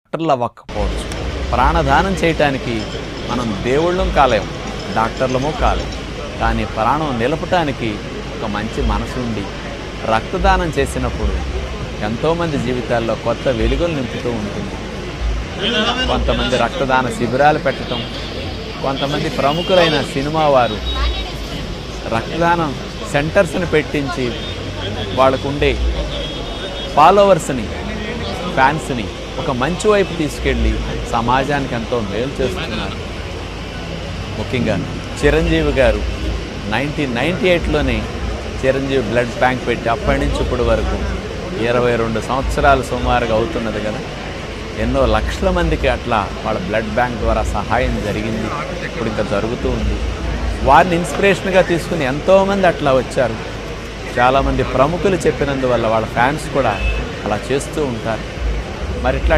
డాక్టర్లు అవ్వకపోవచ్చు. ప్రాణదానం చేయటానికి మనం దేవుళ్ళం కాలేము, డాక్టర్లము కాలేము. కానీ ప్రాణం నిలపటానికి ఒక మంచి మనసు ఉండి రక్తదానం చేసినప్పుడు ఎంతోమంది జీవితాల్లో కొత్త వెలుగులు నింపుతూ ఉంటుంది. కొంతమంది రక్తదాన శిబిరాలు పెట్టడం, కొంతమంది ప్రముఖులైన సినిమా వారు రక్తదానం సెంటర్స్ని పెట్టించి వాళ్ళకుండే ఫాలోవర్స్ని, ఫ్యాన్స్ని ఒక మంచి వైపు తీసుకెళ్ళి సమాజానికి ఎంతో మేలు చేస్తున్నారు. ముఖ్యంగా చిరంజీవి గారు 1998లోనే చిరంజీవి బ్లడ్ బ్యాంక్ పెట్టి అప్పటి నుంచి ఇప్పటి వరకు 22 సంవత్సరాలు సుమారుగా అవుతున్నది కదా. ఎన్నో లక్షల మందికి అట్లా వాళ్ళ బ్లడ్ బ్యాంక్ ద్వారా సహాయం జరిగింది, ఇప్పుడు ఇంకా జరుగుతూ ఉంది. వారిని ఇన్స్పిరేషన్గా తీసుకుని ఎంతోమంది అట్లా వచ్చారు. చాలామంది ప్రముఖులు చెప్పినందువల్ల వాళ్ళ ఫ్యాన్స్ కూడా అలా చేస్తూ ఉంటారు. మరి ఇట్లా